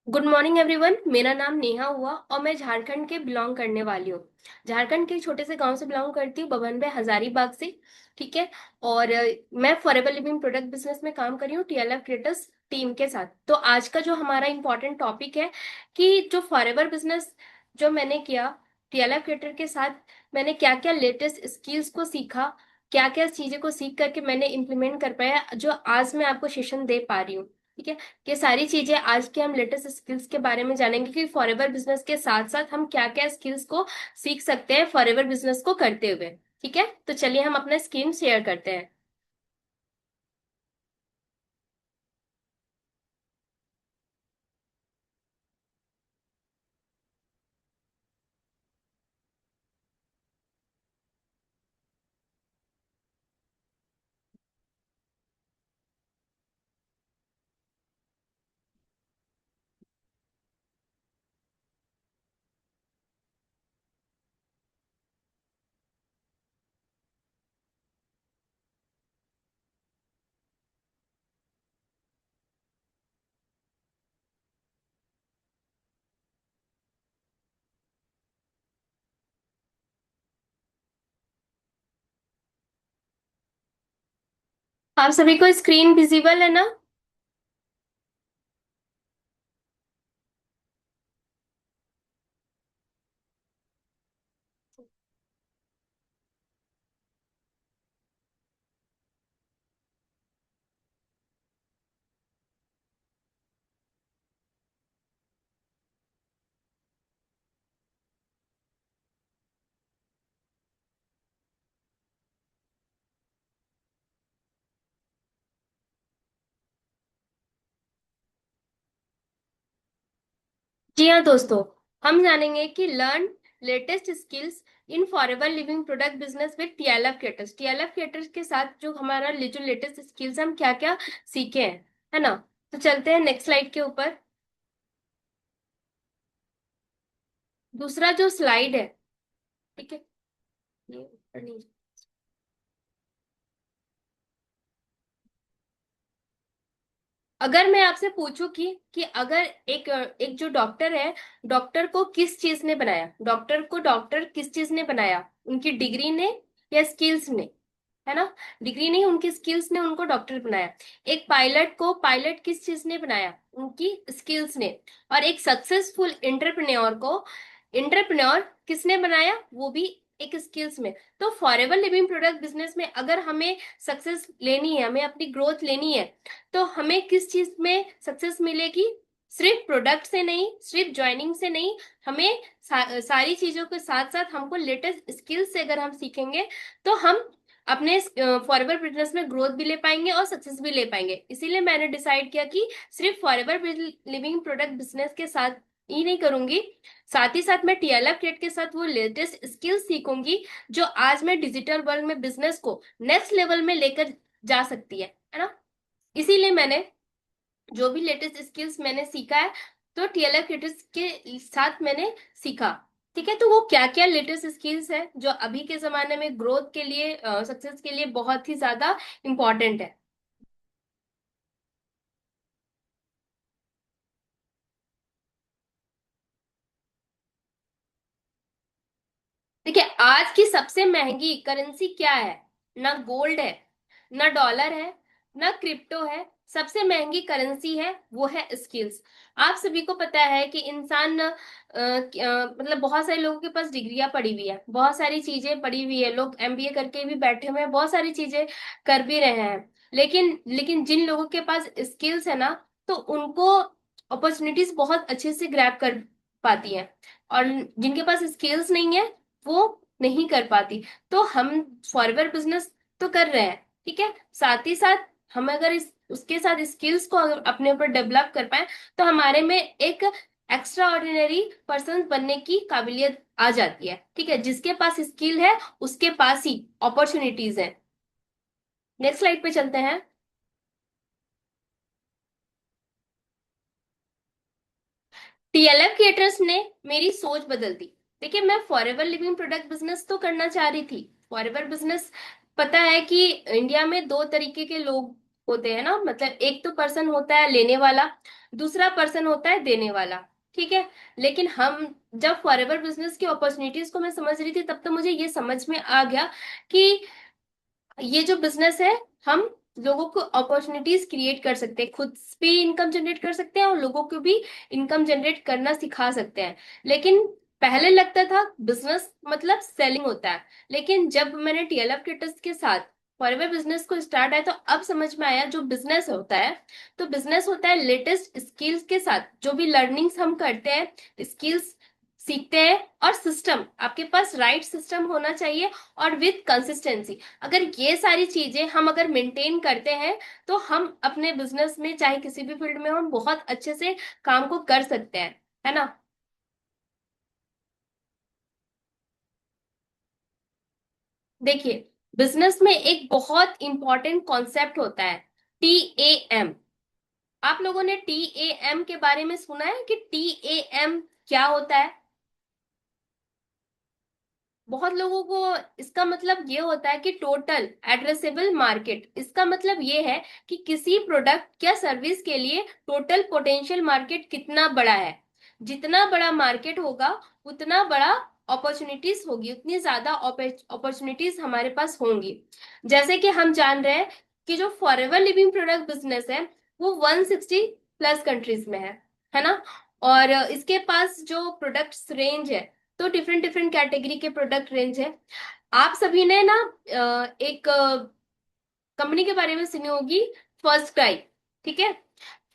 Good morning everyone. मेरा नाम नेहा हुआ और मैं झारखंड के बिलोंग करने वाली हूँ। झारखंड के एक छोटे से गांव से बिलोंग करती हूँ, बभनवे हजारीबाग से। ठीक है। और मैं फॉरएवर लिविंग प्रोडक्ट बिजनेस में काम कर रही हूँ टीएलएफ क्रिएटर्स टीम के साथ। तो आज का जो हमारा इंपॉर्टेंट टॉपिक है कि जो फॉरएवर बिजनेस जो मैंने किया टीएलएफ क्रिएटर के साथ, मैंने क्या क्या लेटेस्ट स्किल्स को सीखा, क्या क्या चीजें को सीख करके मैंने इम्प्लीमेंट कर पाया, जो आज मैं आपको सेशन दे पा रही हूँ। ठीक है। ये सारी चीजें आज के हम लेटेस्ट स्किल्स के बारे में जानेंगे कि फॉरएवर बिजनेस के साथ साथ हम क्या क्या स्किल्स को सीख सकते हैं फॉरएवर बिजनेस को करते हुए। ठीक है, तो चलिए हम अपना स्क्रीन शेयर करते हैं। आप सभी को स्क्रीन विजिबल है ना? जी हाँ दोस्तों, हम जानेंगे कि learn latest skills in forever living product business with TLF creators. TLF creators के साथ जो हमारा जो लेटेस्ट स्किल्स हम क्या क्या सीखे हैं, है ना? तो चलते हैं नेक्स्ट स्लाइड के ऊपर। दूसरा जो स्लाइड है, ठीक है, ये ऊपर नहीं। अगर मैं आपसे पूछूं कि अगर एक एक जो डॉक्टर है, डॉक्टर को किस चीज ने बनाया, डॉक्टर को डॉक्टर किस चीज ने बनाया? उनकी डिग्री ने या स्किल्स ने? है ना? डिग्री नहीं, उनकी स्किल्स ने उनको डॉक्टर बनाया। एक पायलट को पायलट किस चीज ने बनाया? उनकी स्किल्स ने। और एक सक्सेसफुल एंटरप्रेन्योर को एंटरप्रेन्योर किसने बनाया? वो भी एक स्किल्स में। तो फॉरएवर लिविंग प्रोडक्ट बिजनेस में अगर हमें सक्सेस लेनी है, हमें अपनी ग्रोथ लेनी है, तो हमें किस चीज में सक्सेस मिलेगी? सिर्फ प्रोडक्ट से नहीं, सिर्फ ज्वाइनिंग से नहीं, हमें सारी चीजों के साथ साथ हमको लेटेस्ट स्किल्स से अगर हम सीखेंगे तो हम अपने फॉरएवर बिजनेस में ग्रोथ भी ले पाएंगे और सक्सेस भी ले पाएंगे। इसीलिए मैंने डिसाइड किया कि सिर्फ फॉरएवर लिविंग प्रोडक्ट बिजनेस के साथ ही नहीं करूंगी, साथ ही साथ मैं टीएलएफ क्रिएट के साथ वो लेटेस्ट स्किल्स सीखूंगी जो आज मैं डिजिटल वर्ल्ड में बिजनेस को नेक्स्ट लेवल में लेकर जा सकती है ना? इसीलिए मैंने जो भी लेटेस्ट स्किल्स मैंने सीखा है, तो टीएलएफ क्रिएटर्स के साथ मैंने सीखा। ठीक है, तो वो क्या क्या लेटेस्ट स्किल्स है जो अभी के जमाने में ग्रोथ के लिए, सक्सेस के लिए बहुत ही ज्यादा इंपॉर्टेंट है। देखिए, आज की सबसे महंगी करेंसी क्या है? ना गोल्ड है, ना डॉलर है, ना क्रिप्टो है। सबसे महंगी करेंसी है वो है स्किल्स। आप सभी को पता है कि इंसान मतलब बहुत सारे लोगों के पास डिग्रियां पड़ी हुई है, बहुत सारी चीजें पड़ी हुई है, लोग एमबीए करके भी बैठे हुए हैं, बहुत सारी चीजें कर भी रहे हैं। लेकिन लेकिन जिन लोगों के पास स्किल्स है ना, तो उनको अपॉर्चुनिटीज बहुत अच्छे से ग्रैब कर पाती हैं। और जिनके पास स्किल्स नहीं है, वो नहीं कर पाती। तो हम फॉरवर्ड बिजनेस तो कर रहे हैं, ठीक है, साथ ही साथ हम अगर इस उसके साथ स्किल्स को अगर अपने ऊपर डेवलप कर पाए, तो हमारे में एक एक्स्ट्रा ऑर्डिनरी पर्सन बनने की काबिलियत आ जाती है। ठीक है, जिसके पास स्किल है उसके पास ही अपॉर्चुनिटीज है। नेक्स्ट स्लाइड पे चलते हैं। टीएलएफ क्रिएटर्स ने मेरी सोच बदल दी। देखिए, मैं फॉरएवर लिविंग प्रोडक्ट बिजनेस तो करना चाह रही थी। फॉरएवर बिजनेस, पता है कि इंडिया में दो तरीके के लोग होते हैं ना, मतलब एक तो पर्सन होता है लेने वाला, दूसरा पर्सन होता है देने वाला, ठीक है। लेकिन हम जब फॉरएवर बिजनेस की अपॉर्चुनिटीज को मैं समझ रही थी, तब तो मुझे ये समझ में आ गया कि ये जो बिजनेस है, हम लोगों को अपॉर्चुनिटीज क्रिएट कर सकते हैं, खुद भी इनकम जनरेट कर सकते हैं और लोगों को भी इनकम जनरेट करना सिखा सकते हैं। लेकिन पहले लगता था बिजनेस मतलब सेलिंग होता है, लेकिन जब मैंने टीएलएफ ट्रेडर्स के साथ फॉरएवर बिजनेस को स्टार्ट आया, तो अब समझ में आया जो बिजनेस होता है, तो बिजनेस होता है लेटेस्ट स्किल्स के साथ जो भी लर्निंग्स हम करते हैं, स्किल्स सीखते हैं, और सिस्टम आपके पास राइट सिस्टम होना चाहिए, और विथ कंसिस्टेंसी। अगर ये सारी चीजें हम अगर मेंटेन करते हैं, तो हम अपने बिजनेस में चाहे किसी भी फील्ड में हो, हम बहुत अच्छे से काम को कर सकते हैं, है ना। देखिए, बिजनेस में एक बहुत इंपॉर्टेंट कॉन्सेप्ट होता है, TAM। आप लोगों ने TAM के बारे में सुना है कि TAM क्या होता है? बहुत लोगों को इसका मतलब ये होता है कि टोटल एड्रेसेबल मार्केट। इसका मतलब ये है कि किसी प्रोडक्ट या सर्विस के लिए टोटल पोटेंशियल मार्केट कितना बड़ा है। जितना बड़ा मार्केट होगा, उतना बड़ा अपॉर्चुनिटीज होगी, उतनी ज्यादा अपॉर्चुनिटीज हमारे पास होंगी। जैसे कि हम जान रहे हैं कि जो फॉरएवर लिविंग प्रोडक्ट बिजनेस है, वो 160+ कंट्रीज में है ना। और इसके पास जो प्रोडक्ट्स रेंज है, तो डिफरेंट डिफरेंट कैटेगरी के प्रोडक्ट रेंज है। आप सभी ने ना एक कंपनी के बारे में सुनी होगी, फर्स्ट क्राई, ठीक है।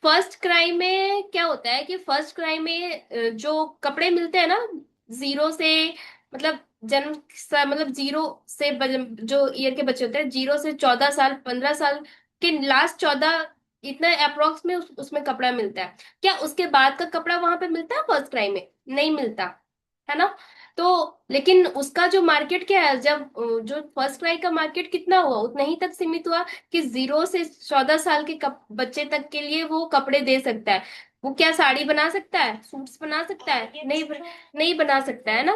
फर्स्ट क्राई में क्या होता है कि फर्स्ट क्राई में जो कपड़े मिलते हैं ना, जीरो से, मतलब जन्म मतलब जीरो से जो ईयर के बच्चे होते हैं, 0 से 14 साल, 15 साल के लास्ट 14, इतना अप्रोक्स में उसमें कपड़ा मिलता है। क्या उसके बाद का कपड़ा वहां पे मिलता है फर्स्ट क्राई में? नहीं मिलता, है ना। तो लेकिन उसका जो मार्केट क्या है, जब जो फर्स्ट क्राई का मार्केट कितना हुआ, उतना ही तक सीमित हुआ कि 0 से 14 साल के बच्चे तक के लिए वो कपड़े दे सकता है। वो क्या साड़ी बना सकता है, सूट्स बना सकता है? नहीं, नहीं बना सकता है ना।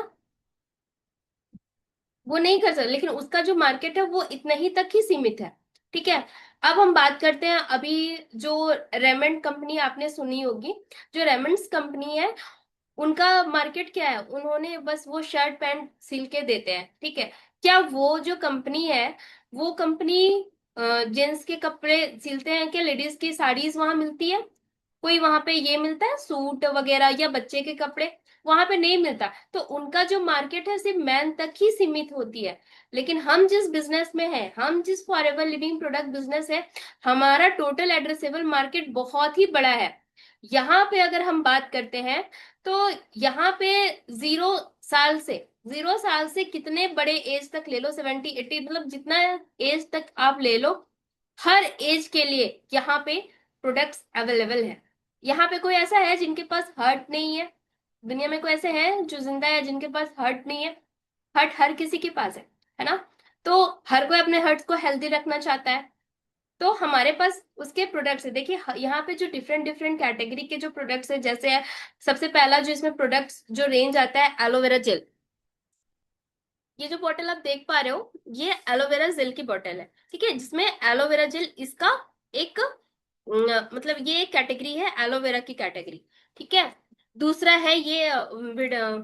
वो नहीं कर सकता, लेकिन उसका जो मार्केट है वो इतना ही तक ही सीमित है, ठीक है। अब हम बात करते हैं अभी, जो रेमंड कंपनी आपने सुनी होगी, जो रेमंड्स कंपनी है, उनका मार्केट क्या है? उन्होंने बस वो शर्ट पैंट सिल के देते हैं, ठीक है। क्या वो जो कंपनी है, वो कंपनी जेंट्स के कपड़े सिलते हैं? क्या लेडीज की साड़ीज वहां मिलती है? कोई वहां पे ये मिलता है सूट वगैरह या बच्चे के कपड़े? वहां पे नहीं मिलता। तो उनका जो मार्केट है सिर्फ मैन तक ही सीमित होती है। लेकिन हम जिस बिजनेस में है, हम जिस फॉरएवर लिविंग प्रोडक्ट बिजनेस है, हमारा टोटल एड्रेसेबल मार्केट बहुत ही बड़ा है। यहाँ पे अगर हम बात करते हैं, तो यहाँ पे 0 साल से 0 साल से कितने बड़े एज तक ले लो, 70 80, मतलब जितना एज तक आप ले लो, हर एज के लिए यहाँ पे प्रोडक्ट्स अवेलेबल है। यहाँ पे कोई ऐसा है जिनके पास हार्ट नहीं है? दुनिया में कोई ऐसे हैं जो जिंदा है जिनके पास हार्ट नहीं है? हार्ट हर किसी के पास है ना। तो हर कोई अपने हार्ट को हेल्दी रखना चाहता है। तो हमारे पास उसके प्रोडक्ट्स है। देखिए, यहाँ पे जो डिफरेंट डिफरेंट कैटेगरी के जो प्रोडक्ट्स है, जैसे है, सबसे पहला जो इसमें प्रोडक्ट्स जो रेंज आता है, एलोवेरा जेल। ये जो बोतल आप देख पा रहे हो, ये एलोवेरा जेल की बोतल है, ठीक है, जिसमें एलोवेरा जेल इसका एक मतलब ये एक कैटेगरी है, एलोवेरा की कैटेगरी, ठीक है। दूसरा है ये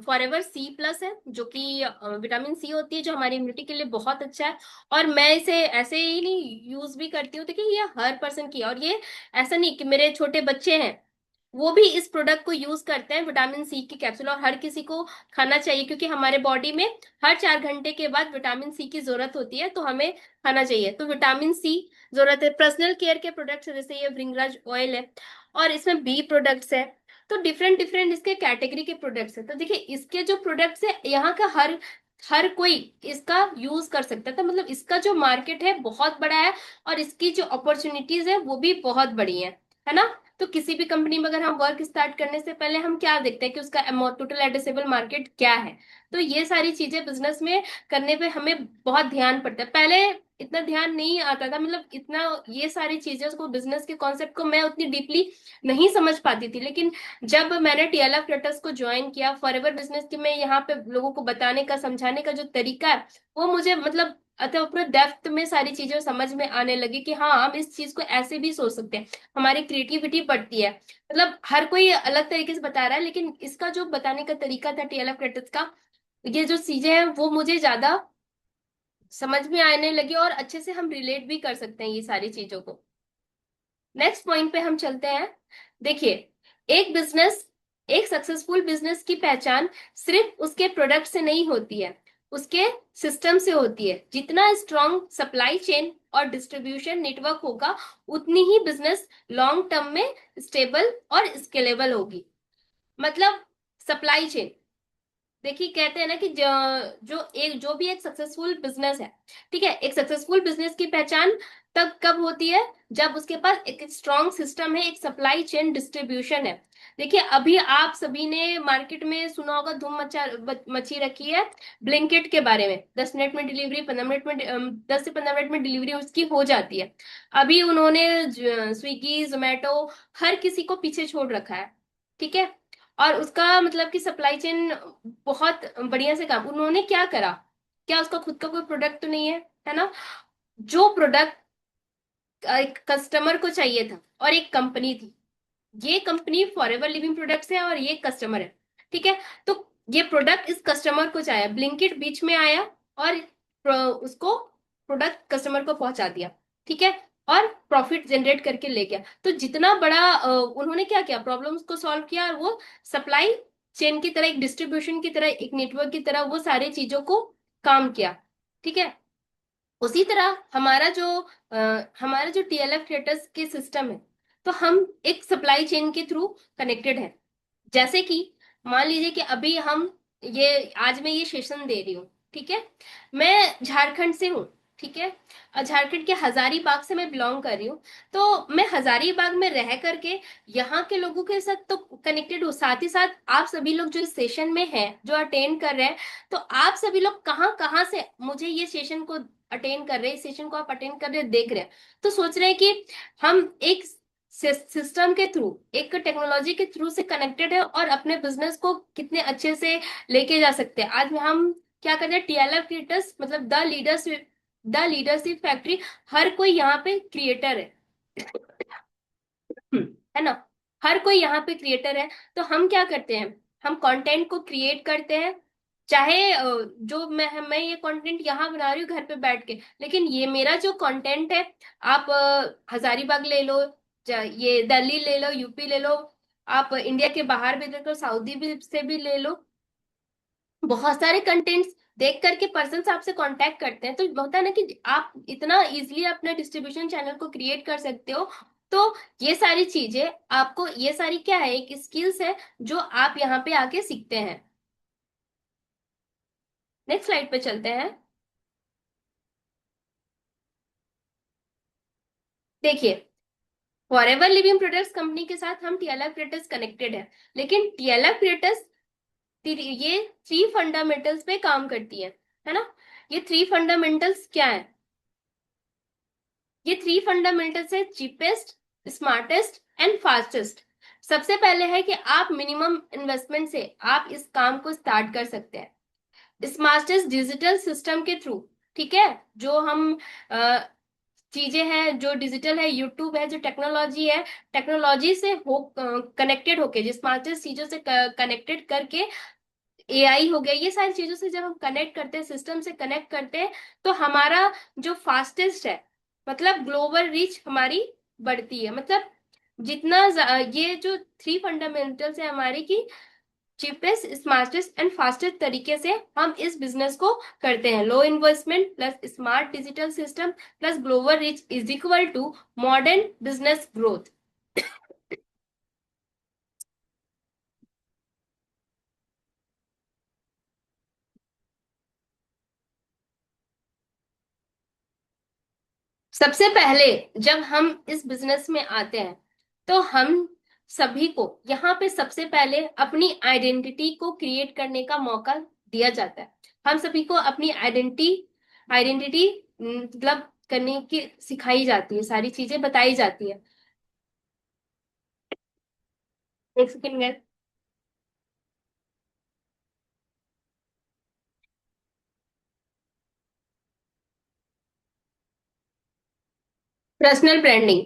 फॉरएवर C+ है, जो कि विटामिन सी होती है, जो हमारी इम्यूनिटी के लिए बहुत अच्छा है। और मैं इसे ऐसे ही नहीं यूज भी करती हूँ, देखिए ये हर पर्सन की है। और ये ऐसा नहीं कि मेरे छोटे बच्चे हैं वो भी इस प्रोडक्ट को यूज करते हैं, विटामिन सी की कैप्सूल। और हर किसी को खाना चाहिए, क्योंकि हमारे बॉडी में हर 4 घंटे के बाद विटामिन सी की जरूरत होती है, तो हमें खाना चाहिए। तो विटामिन सी जरूरत है। पर्सनल केयर के प्रोडक्ट्स जैसे ये भृंगराज ऑयल है, और इसमें बी प्रोडक्ट्स है। तो डिफरेंट डिफरेंट इसके कैटेगरी के प्रोडक्ट्स है। तो देखिए, इसके जो प्रोडक्ट्स है, यहाँ का हर हर कोई इसका यूज कर सकता है। तो मतलब इसका जो मार्केट है बहुत बड़ा है, और इसकी जो अपॉर्चुनिटीज है वो भी बहुत बड़ी है ना। तो किसी भी कंपनी में अगर हम वर्क स्टार्ट करने से पहले हम क्या देखते हैं कि उसका टोटल एड्रेसेबल मार्केट क्या है। तो ये सारी चीजें बिजनेस में करने पे हमें बहुत ध्यान पड़ता है। पहले इतना ध्यान नहीं आता था, मतलब इतना ये सारी चीजें, उसको बिजनेस के कॉन्सेप्ट को मैं उतनी डीपली नहीं समझ पाती थी। लेकिन जब मैंने टीएलएफ क्रिएटर्स को ज्वाइन किया, फॉरएवर बिजनेस की, मैं यहाँ पे लोगों को बताने का, समझाने का जो तरीका है, वो मुझे मतलब अतः पूरा डेप्थ में सारी चीजें समझ में आने लगी कि हाँ हम इस चीज को ऐसे भी सोच सकते हैं, हमारी क्रिएटिविटी बढ़ती है। मतलब हर कोई अलग तरीके से बता रहा है, लेकिन इसका जो बताने का तरीका था टीएलएफ क्रेडिट्स का, ये जो चीजें हैं वो मुझे ज्यादा समझ में आने लगी, और अच्छे से हम रिलेट भी कर सकते हैं ये सारी चीजों को। नेक्स्ट पॉइंट पे हम चलते हैं। देखिए, एक बिजनेस, एक सक्सेसफुल बिजनेस की पहचान सिर्फ उसके प्रोडक्ट से नहीं होती है, उसके सिस्टम से होती है। जितना स्ट्रांग सप्लाई चेन और डिस्ट्रीब्यूशन नेटवर्क होगा, उतनी ही बिजनेस लॉन्ग टर्म में स्टेबल और स्केलेबल होगी। मतलब सप्लाई चेन, देखिए कहते हैं ना कि जो भी एक सक्सेसफुल बिजनेस है, ठीक है, एक सक्सेसफुल बिजनेस की पहचान तब कब होती है, जब उसके पास एक स्ट्रॉन्ग सिस्टम है, एक सप्लाई चेन डिस्ट्रीब्यूशन है। देखिए अभी आप सभी ने मार्केट में सुना होगा, धूम मची रखी है ब्लिंकिट के बारे में। 10 मिनट में डिलीवरी, 15 मिनट में 10 से 15 मिनट में डिलीवरी उसकी हो जाती है। अभी उन्होंने स्विगी जोमेटो हर किसी को पीछे छोड़ रखा है, ठीक है। और उसका मतलब कि सप्लाई चेन बहुत बढ़िया से काम उन्होंने क्या करा, क्या उसका खुद का कोई प्रोडक्ट तो नहीं है ना। जो प्रोडक्ट एक कस्टमर को चाहिए था, और एक कंपनी थी, ये कंपनी फॉरएवर लिविंग प्रोडक्ट्स है और ये कस्टमर है, ठीक है। तो ये प्रोडक्ट इस कस्टमर को चाहिए, ब्लिंकिट बीच में आया और उसको प्रोडक्ट कस्टमर को पहुंचा दिया, ठीक है, और प्रॉफिट जनरेट करके ले गया। तो जितना बड़ा उन्होंने क्या किया, प्रॉब्लम्स को सॉल्व किया, और वो सप्लाई चेन की तरह, एक डिस्ट्रीब्यूशन की तरह, एक नेटवर्क की तरह वो सारी चीजों को काम किया, ठीक है। उसी तरह हमारा जो टीएलएफ क्रिएटर्स के सिस्टम है, तो हम एक सप्लाई चेन के थ्रू कनेक्टेड है। जैसे कि मान लीजिए कि अभी हम ये आज मैं ये सेशन दे रही हूँ, ठीक है। मैं झारखंड से हूँ, ठीक है, और झारखंड के हजारीबाग से मैं बिलोंग कर रही हूँ। तो मैं हजारीबाग में रह करके यहाँ के लोगों के साथ तो कनेक्टेड हूँ, साथ ही साथ आप सभी लोग जो इस सेशन में हैं, जो अटेंड कर रहे हैं, तो आप सभी लोग कहाँ कहाँ से मुझे ये सेशन को अटेंड कर रहे हैं, इस सेशन को आप अटेंड कर रहे हैं, देख रहे हैं, तो सोच रहे हैं कि हम एक सिस्टम के थ्रू, एक टेक्नोलॉजी के थ्रू से कनेक्टेड है, और अपने बिजनेस को कितने अच्छे से लेके जा सकते हैं। आज में हम क्या करते हैं, टीएलएफ क्रिएटर्स मतलब द लीडरशिप फैक्ट्री, हर कोई यहाँ पे क्रिएटर है, है ना। हर कोई यहाँ पे क्रिएटर है। तो हम क्या करते हैं, हम कंटेंट को क्रिएट करते हैं। चाहे जो मैं ये कंटेंट यहाँ बना रही हूँ घर पे बैठ के, लेकिन ये मेरा जो कंटेंट है, आप हजारीबाग ले लो, ये दिल्ली ले लो, यूपी ले लो, आप इंडिया के बाहर भी देखो, सऊदी भी से भी ले लो, बहुत सारे कंटेंट्स देख करके पर्सन आपसे कांटेक्ट करते हैं। तो होता है ना कि आप इतना इजीली अपने डिस्ट्रीब्यूशन चैनल को क्रिएट कर सकते हो। तो ये सारी चीजें आपको, ये सारी क्या है, एक स्किल्स है जो आप यहाँ पे आके सीखते हैं। नेक्स्ट स्लाइड पे चलते हैं। देखिए, फॉरएवर लिविंग प्रोडक्ट्स कंपनी के साथ हम टीएलएफ क्रिएटर्स कनेक्टेड है, लेकिन टीएलएफ क्रिएटर्स ये 3 फंडामेंटल्स पे काम करती है ना। ये 3 फंडामेंटल्स क्या है, ये 3 फंडामेंटल्स है, चीपेस्ट, स्मार्टेस्ट एंड फास्टेस्ट। सबसे पहले है कि आप मिनिमम इन्वेस्टमेंट से आप इस काम को स्टार्ट कर सकते हैं, स्मार्टेस्ट डिजिटल सिस्टम के थ्रू, ठीक है। जो हम चीजें हैं जो डिजिटल है, यूट्यूब है, जो टेक्नोलॉजी है, टेक्नोलॉजी से हो कनेक्टेड होके, जो स्मार्टेस्ट चीजों से कनेक्टेड करके, एआई हो गया, ये सारी चीजों से जब हम कनेक्ट करते हैं, सिस्टम से कनेक्ट करते हैं, तो हमारा जो फास्टेस्ट है, मतलब ग्लोबल रीच हमारी बढ़ती है। मतलब ये जो 3 फंडामेंटल्स है हमारी की, चीपेस्ट, स्मार्टेस्ट एंड फास्टेस्ट तरीके से हम इस बिजनेस को करते हैं। Low investment plus smart digital system plus global reach is equal to modern business growth. सबसे पहले जब हम इस बिजनेस में आते हैं, तो हम सभी को यहाँ पे सबसे पहले अपनी आइडेंटिटी को क्रिएट करने का मौका दिया जाता है। हम सभी को अपनी आइडेंटिटी आइडेंटिटी मतलब करने की सिखाई जाती है, सारी चीजें बताई जाती है। एक सेकेंड। Personal branding.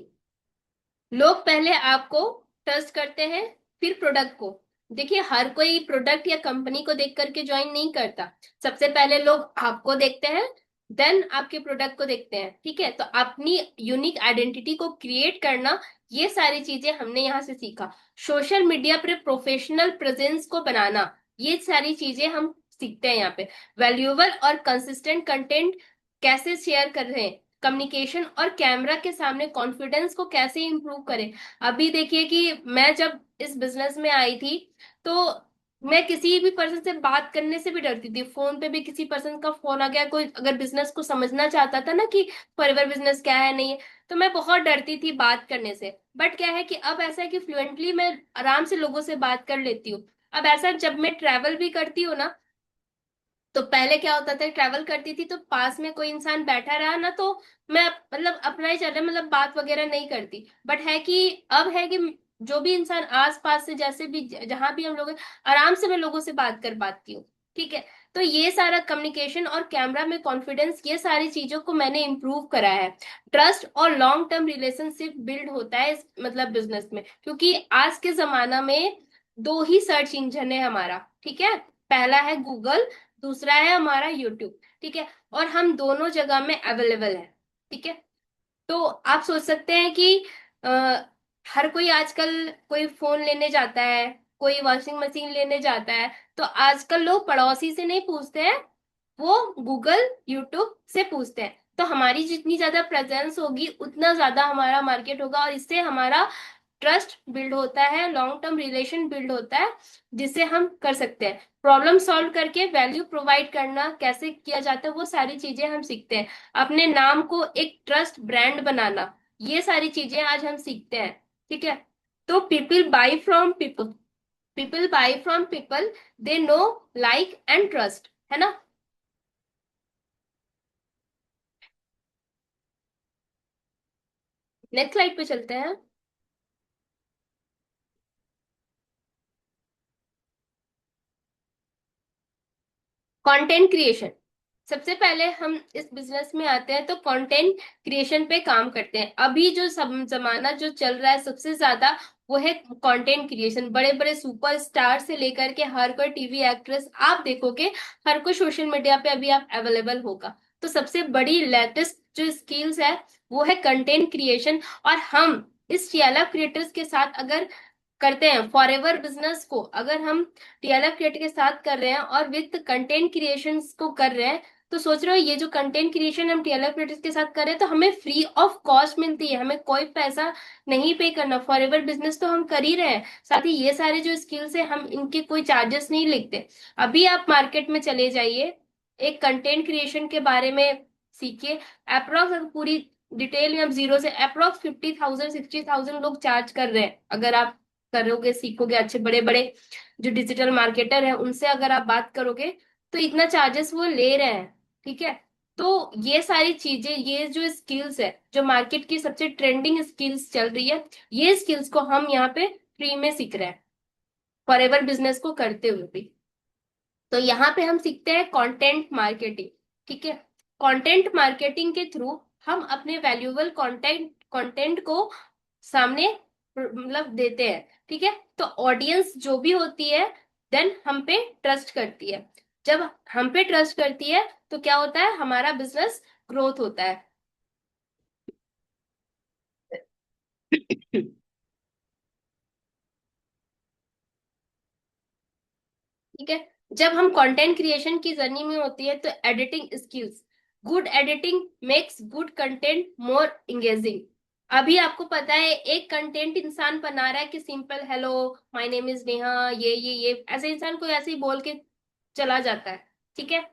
लोग पहले आपको ट्रस्ट करते हैं, फिर प्रोडक्ट को। देखिए, हर कोई प्रोडक्ट या कंपनी को देख करके ज्वाइन नहीं करता। सबसे पहले लोग आपको देखते हैं, देन आपके प्रोडक्ट को देखते हैं। ठीक है, तो अपनी यूनिक आइडेंटिटी को क्रिएट करना, ये सारी चीजें हमने यहाँ से सीखा। सोशल मीडिया पर प्रोफेशनल प्रेजेंस को बनाना, ये सारी चीजें हम सीखते हैं यहाँ पे। वैल्यूएबल और कंसिस्टेंट कंटेंट कैसे शेयर कर रहे हैं, कम्युनिकेशन और कैमरा के सामने कॉन्फिडेंस को कैसे इंप्रूव करें। अभी देखिए कि मैं जब इस बिजनेस में आई थी, तो मैं किसी भी पर्सन से बात करने से भी डरती थी। फोन पे भी किसी पर्सन का फोन आ गया, कोई अगर बिजनेस को समझना चाहता था ना कि फॉरएवर बिजनेस क्या है नहीं है, तो मैं बहुत डरती थी बात करने से। बट क्या है कि अब ऐसा है कि फ्लुएंटली मैं आराम से लोगों से बात कर लेती हूँ। अब ऐसा जब मैं ट्रैवल भी करती हूँ ना, तो पहले क्या होता था, ट्रैवल करती थी तो पास में कोई इंसान बैठा रहा ना, तो मैं मतलब अपना ही चल रहा, मतलब बात वगैरह नहीं करती। बट है कि अब है कि जो भी इंसान आस पास से, जैसे भी जहां भी हम लोग हैं, आराम से मैं लोगों से बात कर पाती हूँ। ठीक है, तो ये सारा कम्युनिकेशन और कैमरा में कॉन्फिडेंस, ये सारी चीजों को मैंने इम्प्रूव करा है। ट्रस्ट और लॉन्ग टर्म रिलेशनशिप बिल्ड होता है इस मतलब बिजनेस में, क्योंकि आज के जमाना में दो ही सर्च इंजन है हमारा। ठीक है, पहला है गूगल, दूसरा है हमारा यूट्यूब। ठीक है, और हम दोनों जगह में अवेलेबल है। ठीक है, तो आप सोच सकते हैं कि आ, हर कोई आजकल कोई फोन लेने जाता है, कोई वॉशिंग मशीन लेने जाता है, तो आजकल लोग पड़ोसी से नहीं पूछते हैं, वो गूगल यूट्यूब से पूछते हैं। तो हमारी जितनी ज्यादा प्रेजेंस होगी, उतना ज्यादा हमारा मार्केट होगा, और इससे हमारा ट्रस्ट बिल्ड होता है, लॉन्ग टर्म रिलेशन बिल्ड होता है, जिसे हम कर सकते हैं। प्रॉब्लम सॉल्व करके वैल्यू प्रोवाइड करना कैसे किया जाता है, वो सारी चीजें हम सीखते हैं। अपने नाम को एक ट्रस्ट ब्रांड बनाना, ये सारी चीजें आज हम सीखते हैं। ठीक है, तो people by from people they know, like and trust, है ना। नेक्स्ट स्लाइड पे चलते हैं। Content creation. सबसे पहले हम इस बिजनेस में आते हैं तो कंटेंट क्रिएशन पे काम करते हैं। अभी जो सब जमाना जो चल रहा है सबसे ज्यादा, वो है कंटेंट क्रिएशन। बड़े बड़े सुपर स्टार से लेकर के हर कोई टीवी एक्ट्रेस आप देखोगे, हर कोई सोशल मीडिया पे अभी आप अवेलेबल होगा। तो सबसे बड़ी लेटेस्ट जो स्किल्स है, वो है कंटेंट क्रिएशन। और हम इस टियाला क्रिएटर्स के साथ अगर करते हैं फॉरएवर बिजनेस को, अगर हम टीएलएफ क्रिएट के साथ कर रहे हैं और विद कंटेंट क्रिएशन को कर रहे हैं, तो सोच रहे हो ये जो कंटेंट क्रिएशन हम टीएलएफ क्रिएटर्स के साथ कर रहे हैं, तो हमें फ्री ऑफ कॉस्ट मिलती है, हमें कोई पैसा नहीं पे करना। फॉरएवर बिजनेस तो हम कर ही रहे हैं, साथ ही ये सारे जो स्किल्स है हम इनके कोई चार्जेस नहीं लेते। अभी आप मार्केट में चले जाइए, एक कंटेंट क्रिएशन के बारे में सीखिए। अप्रोक्स पूरी डिटेल में, अब जीरो से अप्रोक्स 50,000 60,000 लोग चार्ज कर रहे हैं। अगर आप करोगे, सीखोगे, अच्छे बड़े बड़े जो डिजिटल मार्केटर है उनसे अगर आप बात करोगे, तो इतना चार्जेस वो ले रहे हैं। ठीक है, तो ये सारी चीजें, ये जो स्किल्स है, जो मार्केट की सबसे ट्रेंडिंग स्किल्स चल रही है, ये स्किल्स को हम यहाँ पे फ्री में सीख रहे हैं, फॉरएवर बिजनेस को करते हुए भी। तो यहाँ पे हम सीखते हैं कंटेंट मार्केटिंग। ठीक है, कंटेंट मार्केटिंग के थ्रू हम अपने वैल्यूएबल कंटेंट कंटेंट को सामने मतलब देते हैं। ठीक है, तो ऑडियंस जो भी होती है, देन हम पे ट्रस्ट करती है। जब हम पे ट्रस्ट करती है, तो क्या होता है, हमारा बिजनेस ग्रोथ होता है। ठीक है, जब हम कंटेंट क्रिएशन की जर्नी में होती है, तो editing skills, good editing makes good content मोर इंगेजिंग। अभी आपको पता है, एक कंटेंट इंसान बना रहा है कि simple hello my name is Neha, ये ऐसे इंसान को ऐसे ही बोल के चला जाता है। ठीक है,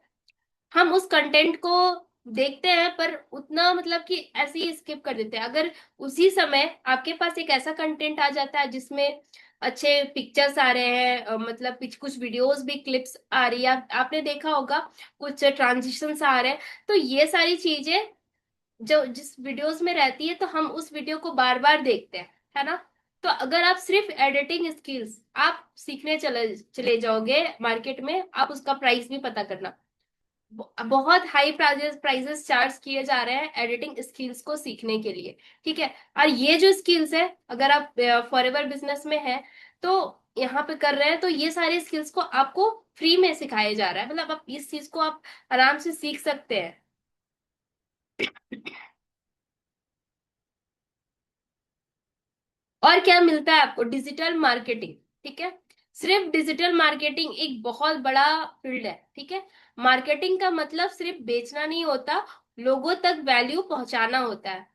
हम उस कंटेंट को देखते हैं, पर उतना मतलब कि ऐसे ही स्किप कर देते हैं। अगर उसी समय आपके पास एक ऐसा कंटेंट आ जाता है जिसमें अच्छे पिक्चर्स आ रहे हैं, मतलब कुछ वीडियोस भी, क्लिप्स आ रही है, आपने देखा होगा कुछ ट्रांजिशंस आ रहे हैं, तो ये सारी चीजें जो जिस वीडियोस में रहती है, तो हम उस वीडियो को बार बार देखते हैं, है ना। तो अगर आप सिर्फ एडिटिंग स्किल्स आप सीखने चले चले जाओगे मार्केट में, आप उसका प्राइस भी पता करना। बहुत हाई प्राइजेस प्राइजेस चार्ज किए जा रहे हैं एडिटिंग स्किल्स को सीखने के लिए। ठीक है। और ये जो स्किल्स है, अगर आप फॉरएवर बिजनेस में है तो यहाँ पे कर रहे हैं, तो ये सारे स्किल्स को आपको फ्री में सिखाया जा रहा है, मतलब आप इस चीज को आप आराम से सीख सकते हैं। और क्या मिलता है आपको? Digital marketing. ठीक है। सिर्फ डिजिटल मार्केटिंग एक बहुत बड़ा फील्ड है। ठीक है। मार्केटिंग का मतलब सिर्फ बेचना नहीं होता, लोगों तक वैल्यू पहुंचाना होता है।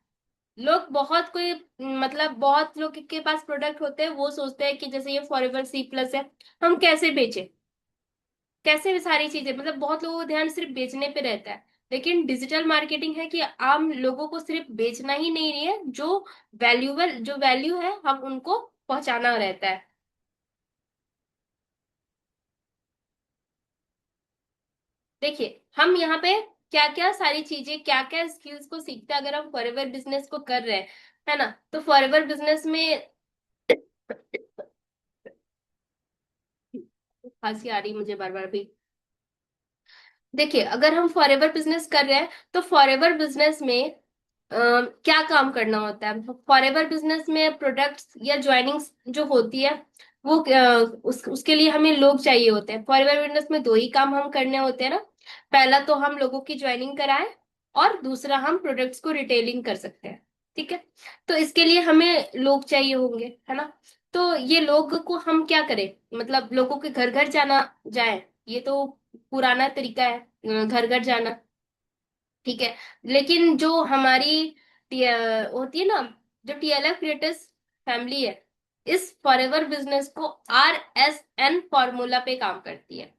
लोग बहुत कोई मतलब बहुत लोग के पास प्रोडक्ट होते हैं, वो सोचते हैं कि जैसे ये फॉरएवर सी प्लस है, हम कैसे बेचें, कैसे भी सारी चीजें, मतलब बहुत लोगों का ध्यान सिर्फ बेचने पे रहता है। लेकिन डिजिटल मार्केटिंग है कि आम लोगों को सिर्फ बेचना ही नहीं है, जो वैल्यूबल जो वैल्यू है हम उनको पहुंचाना रहता है। देखिए हम यहाँ पे क्या क्या सारी चीजें, क्या क्या स्किल्स को सीखते हैं अगर हम फॉरएवर बिजनेस को कर रहे हैं, है ना? तो फॉरएवर बिजनेस में खांसी आ रही मुझे बार बार भी। देखिए अगर हम फॉरएवर बिजनेस कर रहे हैं तो फॉरएवर बिजनेस में क्या काम करना होता है? फॉरएवर बिजनेस में प्रोडक्ट्स या ज्वाइनिंग्स जो होती है, वो उसके लिए हमें लोग चाहिए होते हैं। फॉरएवर बिजनेस में दो ही काम हम करने होते हैं ना। पहला तो हम लोगों की ज्वाइनिंग कराएं, और दूसरा हम प्रोडक्ट्स को रिटेलिंग कर सकते हैं। ठीक है। तो इसके लिए हमें लोग चाहिए होंगे, है ना? तो ये लोग को हम क्या करें, मतलब लोगों के घर घर जाना जाए, ये तो पुराना तरीका है, घर घर जाना। ठीक है। लेकिन जो हमारी होती है ना, जो टीएलएफ क्रिएटर्स फैमिली है, इस फॉरएवर बिजनेस को RSN फॉर्मूला पे काम करती है।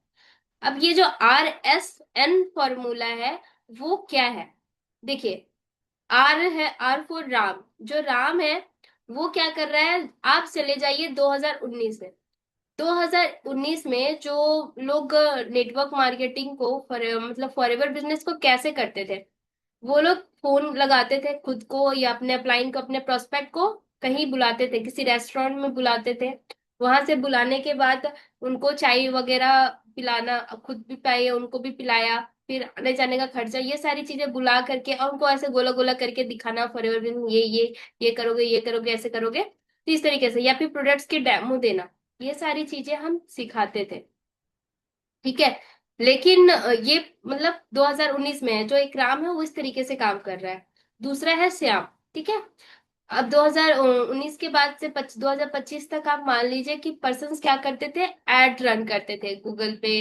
अब ये जो RSN फॉर्मूला है, वो क्या है? देखिए, आर है, आर फॉर राम। जो राम है वो क्या कर रहा है, आप चले जाइए 2019 में। 2019 में जो लोग नेटवर्क मार्केटिंग को मतलब फॉरएवर बिजनेस को कैसे करते थे, वो लोग फोन लगाते थे खुद को या अपने अपलाइन को, अपने प्रोस्पेक्ट को कहीं बुलाते थे, किसी रेस्टोरेंट में बुलाते थे। वहां से बुलाने के बाद उनको चाय वगैरह पिलाना, खुद भी पाए उनको भी पिलाया, फिर आने जाने का खर्चा, ये सारी चीजें बुला करके और उनको ऐसे गोला गोला करके दिखाना, फॉरएवर बिजनेस ये करोगे, ये करोगे, ऐसे करोगे, तो इस तरीके से, या फिर प्रोडक्ट्स की डेमो देना, ये सारी चीजें हम सिखाते थे। ठीक है। लेकिन ये मतलब 2019 में है, जो एक राम है वो इस तरीके से काम कर रहा है, दूसरा है श्याम। ठीक है। अब 2019 के बाद से 2025 तक आप मान लीजिए कि पर्सन्स क्या करते थे, एड रन करते थे गूगल पे।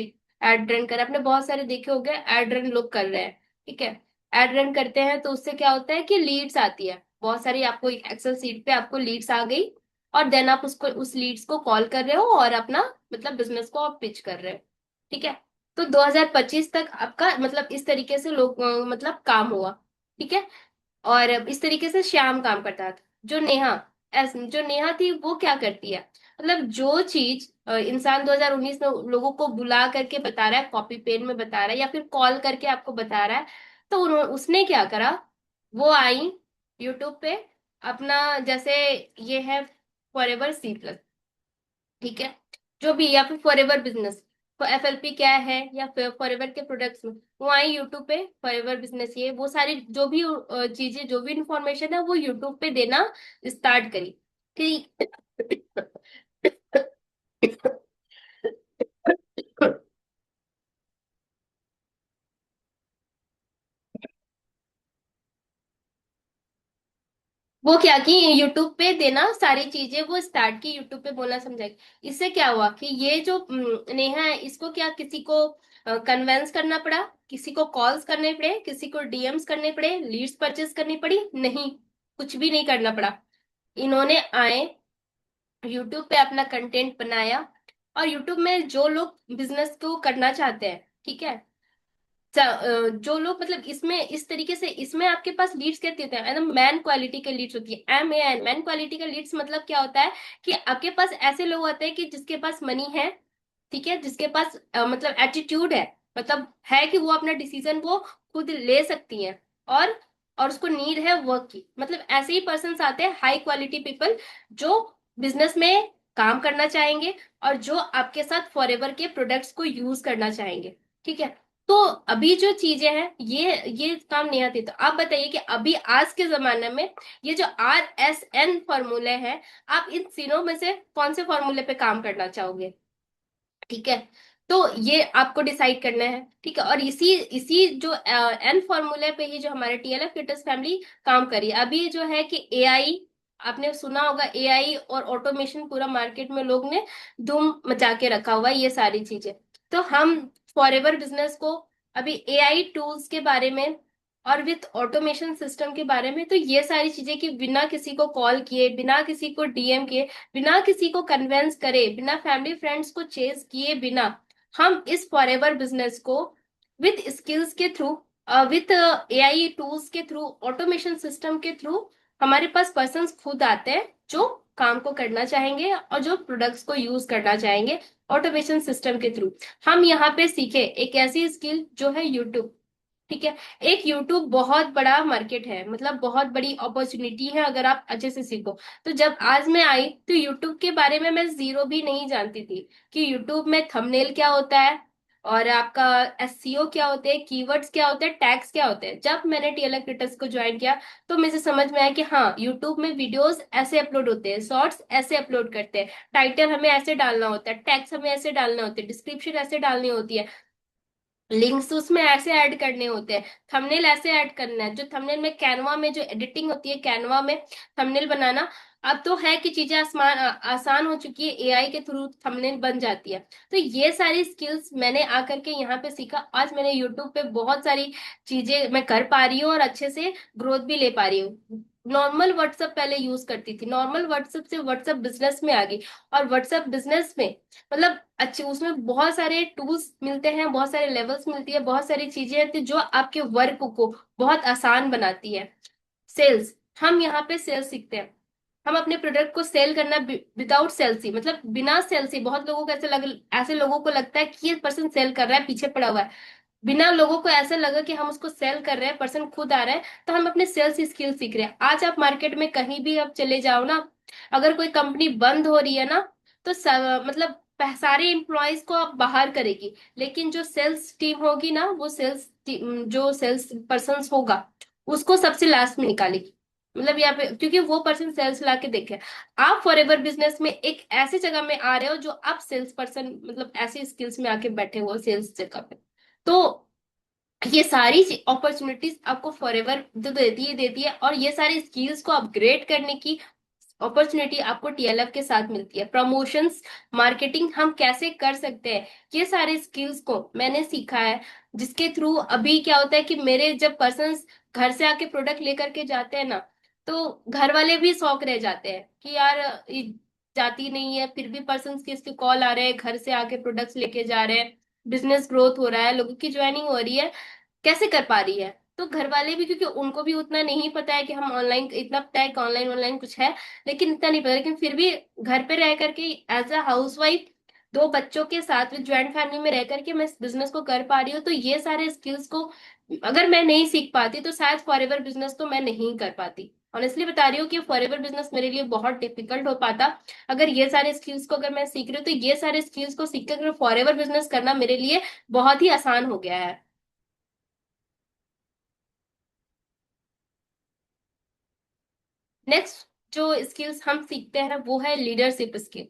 एड रन कर, आपने बहुत सारे देखे होंगे, एड रन लोग कर रहे हैं। ठीक है। एड रन करते हैं तो उससे क्या होता है कि लीड्स आती है बहुत सारी, आपको एक एक्सेल सीट पे आपको लीड्स आ गई, और देन आप उसको उस लीड्स को कॉल कर रहे हो और अपना मतलब बिजनेस को आप पिच कर रहे हो। ठीक है। तो 2025 तक आपका मतलब इस तरीके से लोग मतलब काम हुआ। ठीक है। और इस तरीके से श्याम काम करता था। जो नेहा थी वो क्या करती है, मतलब जो चीज इंसान 2019 में लोगों को बुला करके बता रहा है, कॉपी पेन में बता रहा है, या फिर कॉल करके आपको बता रहा है, तो उसने क्या करा, वो आई यूट्यूब पे अपना, जैसे ये है फॉरएवर सी प्लस। ठीक है। जो भी, या फिर फॉरएवर बिजनेस, तो FLP क्या है, या फिर फॉरएवर के प्रोडक्ट्स में, वो आई यूट्यूब पे फॉरएवर बिजनेस, ये वो सारी जो भी चीजें, जो भी इंफॉर्मेशन है, वो यूट्यूब पे देना स्टार्ट करी। ठीक। वो क्या की, यूट्यूब पे देना सारी चीजें वो स्टार्ट की, यूट्यूब पे बोलना समझाएगी। इससे क्या हुआ कि ये जो नेहा है, इसको क्या किसी को कन्वेंस करना पड़ा, किसी को कॉल्स करने पड़े, किसी को DMs करने पड़े, लीड्स परचेस करनी पड़ी? नहीं, कुछ भी नहीं करना पड़ा। इन्होंने आए यूट्यूब पे अपना कंटेंट बनाया, और यूट्यूब में जो लोग बिजनेस को करना चाहते हैं, ठीक है, जो लोग मतलब इसमें इस तरीके से, इसमें आपके पास लीड्स कैसे होते हैं, एकदम मैन क्वालिटी के लीड्स होती है, MAN, मैन क्वालिटी का लीड्स मतलब क्या होता है कि आपके पास ऐसे लोग आते हैं कि जिसके पास मनी है, ठीक है, जिसके पास मतलब एटीट्यूड मतलब है कि वो अपना डिसीजन वो खुद ले सकती हैं, और उसको नीड है वर्क की, मतलब ऐसे ही पर्सन आते हैं, हाई क्वालिटी पीपल, जो बिजनेस में काम करना चाहेंगे, और जो आपके साथ फॉरएवर के प्रोडक्ट्स को यूज करना चाहेंगे। ठीक है। तो अभी जो चीजें हैं ये काम नहीं आती। तो आप बताइए कि अभी आज के जमाने में ये जो RSN फॉर्मूले हैं, आप इन तीनों में से कौन से फॉर्मूले पे काम करना चाहोगे? ठीक है, तो ये आपको डिसाइड करना है। ठीक है, और इसी इसी जो एन फॉर्मूले पे ही जो हमारे TLF फिटनेस फैमिली काम करी है। अभी जो है कि AI, आपने सुना होगा, AI और ऑटोमेशन पूरा मार्केट में लोग ने धूम मचा के रखा हुआ है, ये सारी चीजें। तो हम फॉरएवर बिजनेस को अभी AI टूल्स के बारे में और विथ ऑटोमेशन सिस्टम के बारे में, तो ये सारी चीजें कि बिना किसी को कॉल किए, बिना किसी को DM किए, बिना किसी को कन्वेंस करे, बिना फैमिली फ्रेंड्स को चेस किए बिना, हम इस फॉरएवर बिजनेस को विथ स्किल्स के थ्रू, विथ AI टूल्स के थ्रू, ऑटोमेशन सिस्टम के थ्रू, हमारे पास पर्सन्स खुद आते हैं जो काम को करना चाहेंगे और जो प्रोडक्ट्स को यूज करना चाहेंगे ऑटोमेशन सिस्टम के थ्रू। हम यहाँ पे सीखे एक ऐसी स्किल जो है यूट्यूब। ठीक है, एक यूट्यूब बहुत बड़ा मार्केट है, मतलब बहुत बड़ी अपॉर्चुनिटी है अगर आप अच्छे से सीखो। तो जब आज मैं आई तो यूट्यूब के बारे में मैं जीरो भी नहीं जानती थी कि यूट्यूब में थंबनेल क्या होता है, और आपका SEO क्या होते हैं, कीवर्ड्स क्या होते हैं, टैग्स क्या होते हैं। जब मैंने TLF क्रिएटर्स को ज्वाइन किया तो मुझे समझ में आया कि हाँ, यूट्यूब में वीडियोस ऐसे अपलोड होते हैं, शॉर्ट्स ऐसे अपलोड करते हैं, टाइटल हमें ऐसे डालना होता है, टैग्स हमें ऐसे डालने होते हैं, डिस्क्रिप्शन ऐसे डालनी होती है, लिंक्स उसमें ऐसे ऐड करने होते हैं, थंबनेल ऐसे ऐड करना है। जो थंबनेल में कैनवा में जो एडिटिंग होती है, कैनवा में थंबनेल बनाना, अब तो है कि चीजें आसान हो चुकी है, AI के थ्रू थंबनेल बन जाती है। तो ये सारी स्किल्स मैंने आकर के यहाँ पे सीखा। आज मैंने यूट्यूब पे बहुत सारी चीजें मैं कर पा रही हूँ और अच्छे से ग्रोथ भी ले पा रही हूँ। नॉर्मल व्हाट्सएप पहले यूज करती थी, नॉर्मल व्हाट्सएप से व्हाट्सएप बिजनेस में आ गई, और व्हाट्सएप बिजनेस में मतलब अच्छे उसमें बहुत सारे टूल्स मिलते हैं, बहुत सारे लेवल्स मिलती है, बहुत सारी चीजें होती है जो आपके वर्क को बहुत आसान बनाती है। सेल्स, हम यहाँ पे सेल्स सीखते हैं। हम अपने प्रोडक्ट को सेल करना विदाउट सेल्स ही, मतलब बिना सेल्स ही। बहुत लोगों को ऐसे लोगों को लगता है कि ये पर्सन सेल कर रहा है, पीछे पड़ा हुआ है। बिना लोगों को ऐसा लगा कि हम उसको सेल कर रहे हैं, पर्सन खुद आ रहा है, तो हम अपने सेल्स स्किल सीख रहे हैं। आज आप मार्केट में कहीं भी आप चले जाओ ना, अगर कोई कंपनी बंद हो रही है ना, तो मतलब सारे एम्प्लॉयज को आप बाहर करेगी, लेकिन जो सेल्स टीम होगी ना, वो सेल्स जो सेल्स पर्सन होगा, उसको सबसे लास्ट में निकालेगी। मतलब यहाँ पे क्योंकि वो पर्सन सेल्स ला के देखे। आप फॉरएवर बिजनेस में एक ऐसी जगह में आ रहे हो जो आप सेल्स पर्सन, मतलब ऐसी स्किल्स में आके बैठे हो सेल्स जगह पे। तो ये सारी अपॉर्चुनिटीज आपको फॉरएवर तो देती है, और ये सारी स्किल्स को अपग्रेड करने की अपॉर्चुनिटी आपको TLF के साथ मिलती है। प्रमोशंस, मार्केटिंग हम कैसे कर सकते हैं, ये सारे स्किल्स को मैंने सीखा है, जिसके थ्रू अभी क्या होता है कि मेरे जब पर्सन्स घर से आके प्रोडक्ट लेकर के जाते हैं ना, तो घर वाले भी शौक रह जाते हैं कि यार ये जाती नहीं है, फिर भी पर्सन्स के इसके कॉल आ रहे हैं, घर से आके प्रोडक्ट्स लेके जा रहे हैं, बिजनेस ग्रोथ हो रहा है, लोगों की ज्वाइनिंग हो रही है, कैसे कर पा रही है। तो घर वाले भी, क्योंकि उनको भी उतना नहीं पता है कि हम ऑनलाइन, इतना पता है कि ऑनलाइन ऑनलाइन कुछ है, लेकिन इतना नहीं पता, लेकिन फिर भी घर पे रह करके एज अ हाउस वाइफ, दो बच्चों के साथ विद ज्वाइंट फैमिली में रह करके मैं इस बिजनेस को कर पा रही हूँ। तो ये सारे स्किल्स को अगर मैं नहीं सीख पाती तो शायद फॉरएवर बिजनेस तो मैं नहीं कर पाती। ऑनेस्टली बता रही हूँ कि फॉरएवर बिजनेस मेरे लिए बहुत डिफिकल्ट हो पाता। अगर ये सारे स्किल्स को अगर मैं सीख रही हूँ, तो ये सारे स्किल्स को सीख कर फॉरएवर बिजनेस करना मेरे लिए बहुत ही आसान हो गया है। नेक्स्ट जो स्किल्स हम सीखते हैं वो है लीडरशिप स्किल।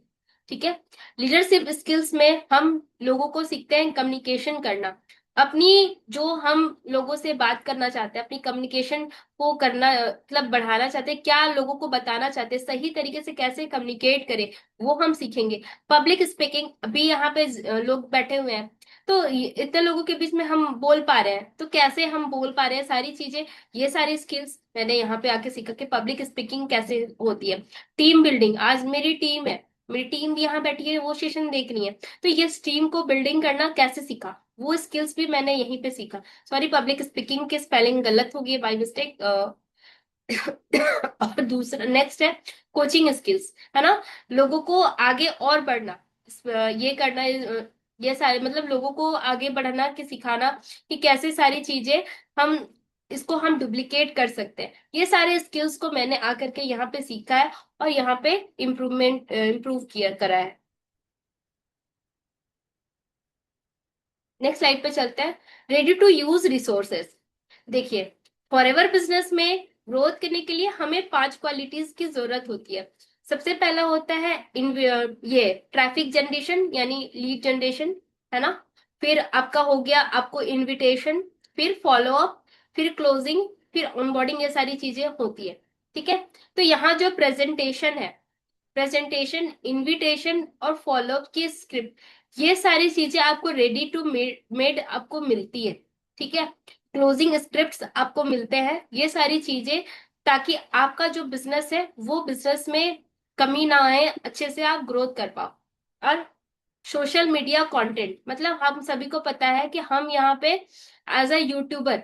ठीक है, लीडरशिप स्किल्स में हम लोगों को सीखते हैं कम्युनिकेशन करना। अपनी जो हम लोगों से बात करना चाहते हैं, अपनी कम्युनिकेशन को करना, मतलब बढ़ाना चाहते हैं, क्या लोगों को बताना चाहते हैं, सही तरीके से कैसे कम्युनिकेट करें, वो हम सीखेंगे। पब्लिक स्पीकिंग, अभी यहाँ पे लोग बैठे हुए हैं, तो इतने लोगों के बीच में हम बोल पा रहे हैं, तो कैसे हम बोल पा रहे हैं, सारी चीजें, ये सारी स्किल्स मैंने यहाँ पे आके सीखा कि पब्लिक स्पीकिंग कैसे होती है। टीम बिल्डिंग, आज मेरी टीम है, मेरी टीम भी यहाँ बैठी है, वो सेशन देख रही है, तो ये टीम को बिल्डिंग करना कैसे सीखा, वो स्किल्स भी मैंने यहीं पे सीखा। सॉरी, पब्लिक स्पीकिंग की स्पेलिंग गलत हो गई बाय मिस्टेक। और दूसरा नेक्स्ट है कोचिंग स्किल्स, है ना, लोगों को आगे और बढ़ना, ये करना, ये सारे मतलब लोगों को आगे बढ़ाना कि सिखाना कि कैसे सारी चीजें हम इसको हम डुप्लीकेट कर सकते हैं। ये सारे स्किल्स को मैंने आकर के यहाँ पे सीखा है और यहाँ पे इम्प्रूव किया करा है। नेक्स्ट स्लाइड पे चलते हैं। Ready to use resources. देखिए, फॉरएवर बिजनेस में ग्रोथ करने के लिए हमें 5 क्वालिटीज की जरूरत होती है। सबसे पहला होता है ये ट्रैफिक जनरेशन, यानी लीड जनरेशन, है ना। फिर आपका हो गया आपको इनविटेशन, फिर फॉलो अप, फिर क्लोजिंग, फिर ऑनबोर्डिंग, ये सारी चीजें होती है। ठीक है। तो यहाँ जो प्रेजेंटेशन है, प्रेजेंटेशन, इनविटेशन और फॉलोअप की स्क्रिप्ट, ये सारी चीजें आपको रेडी टू मेड आपको मिलती है। ठीक है। क्लोजिंग स्क्रिप्ट्स आपको मिलते हैं, ये सारी चीजें, ताकि आपका जो बिजनेस है वो बिजनेस में कमी ना आए, अच्छे से आप ग्रोथ कर पाओ। और सोशल मीडिया कंटेंट, मतलब हम सभी को पता है कि हम यहाँ पे एज अ यूट्यूबर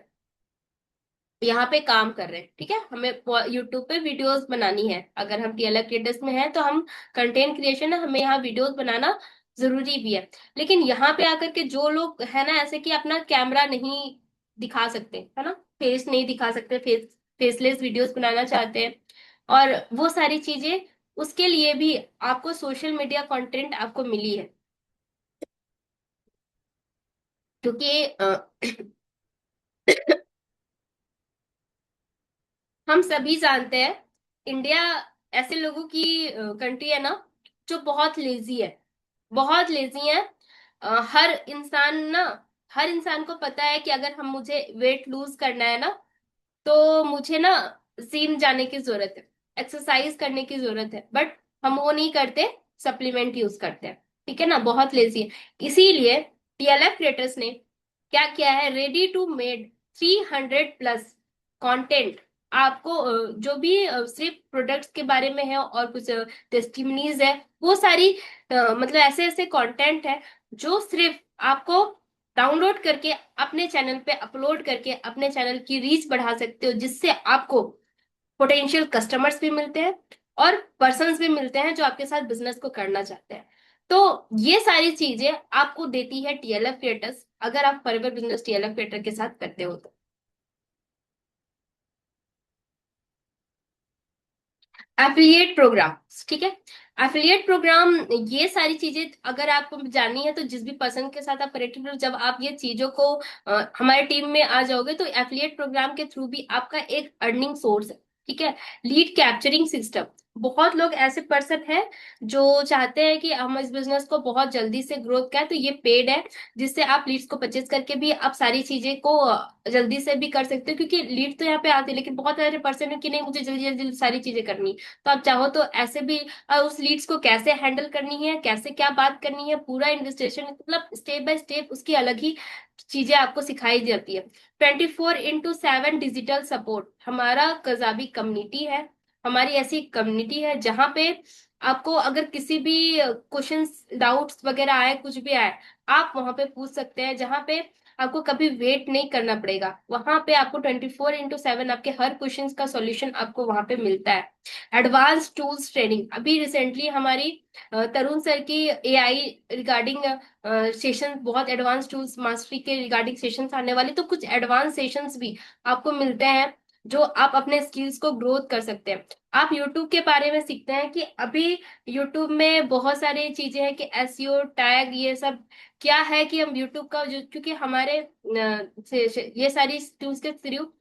यहाँ पे काम कर रहे हैं। ठीक है। हमें यूट्यूब पे वीडियोस बनानी है, अगर हम टीएलएफ क्रिएटर्स में हैं तो हम कंटेंट क्रिएशन है, हमें यहाँ वीडियोस बनाना जरूरी भी है। लेकिन यहाँ पे आकर के जो लोग है ना, ऐसे कि अपना कैमरा नहीं दिखा सकते, है ना, फेस नहीं दिखा सकते, फेसलेस वीडियोस बनाना चाहते हैं, और वो सारी चीजें, उसके लिए भी आपको सोशल मीडिया कंटेंट आपको मिली है। क्योंकि हम सभी जानते हैं, इंडिया ऐसे लोगों की कंट्री है ना, जो बहुत लेजी है, बहुत लेजी है। हर इंसान को पता है कि अगर हम मुझे वेट लूज करना है ना, तो मुझे ना जिम जाने की जरूरत है, एक्सरसाइज करने की जरूरत है, बट हम वो नहीं करते, सप्लीमेंट यूज करते हैं। ठीक है ना, बहुत लेजी है। इसीलिए टीएलएफ क्रिएटर्स ने क्या किया है, रेडी टू मेड 300+ कंटेंट आपको, जो भी सिर्फ प्रोडक्ट्स के बारे में है और कुछ टेस्टिमनीज है, वो सारी मतलब ऐसे ऐसे कंटेंट है जो सिर्फ आपको डाउनलोड करके अपने चैनल पे अपलोड करके अपने चैनल की रीच बढ़ा सकते हो, जिससे आपको पोटेंशियल कस्टमर्स भी मिलते हैं और पर्सन्स भी मिलते हैं जो आपके साथ बिजनेस को करना चाहते हैं। तो ये सारी चीजें आपको देती है टीएलएफ क्रिएटर्स, अगर आप फॉरएवर बिजनेस टीएलएफ क्रिएटर के साथ करते हो तो। एफिलिएट प्रोग्राम, ठीक है। एफिलिएट प्रोग्राम, ये सारी चीजें अगर आपको जाननी है तो जिस भी पर्सन के साथ आप कनेक्टेड हो, जब आप ये चीजों को हमारे टीम में आ जाओगे तो एफिलिएट प्रोग्राम के थ्रू भी आपका एक अर्निंग सोर्स है। ठीक है। लीड कैप्चरिंग सिस्टम, बहुत लोग ऐसे पर्सन हैं जो चाहते हैं कि हम इस बिजनेस को बहुत जल्दी से ग्रोथ करें, तो ये पेड है, जिससे आप लीड्स को परचेज करके भी आप सारी चीजें को जल्दी से भी कर सकते हो, क्योंकि लीड तो यहाँ पे आते हैं, लेकिन बहुत सारे पर्सन है कि नहीं, मुझे जल्दी जल्दी सारी चीजें करनी। तो आप चाहो तो ऐसे भी उस लीड्स को कैसे हैंडल करनी है, कैसे क्या बात करनी है, पूरा इन्वेस्टिगेशन, मतलब स्टेप बाय स्टेप उसकी अलग ही चीजें आपको सिखाई जाती है। 24/7 डिजिटल सपोर्ट, हमारा कजाबी कम्युनिटी है, हमारी ऐसी कम्युनिटी है जहां पे आपको अगर किसी भी क्वेश्चंस डाउट्स वगैरह आए, कुछ भी आए, आप वहां पे पूछ सकते हैं, जहां पे आपको कभी वेट नहीं करना पड़ेगा। वहां पे आपको 24/7 आपके हर क्वेश्चन का सॉल्यूशन आपको वहां पे मिलता है। एडवांस टूल्स ट्रेनिंग, अभी रिसेंटली हमारी तरुण सर की एआई रिगार्डिंग सेशन, बहुत एडवांस टूल्स मास्टरी के रिगार्डिंग सेशंस आने वाले, तो कुछ एडवांस सेशंस भी आपको मिलते हैं जो आप अपने स्किल्स को ग्रोथ कर सकते हैं। आप यूट्यूब के बारे में सीखते हैं कि अभी यूट्यूब में बहुत सारी चीजें हैं कि एसईओ टैग, ये सब क्या है कि हम यूट्यूब का क्योंकि हमारे ये सारी टूल्स के थ्रू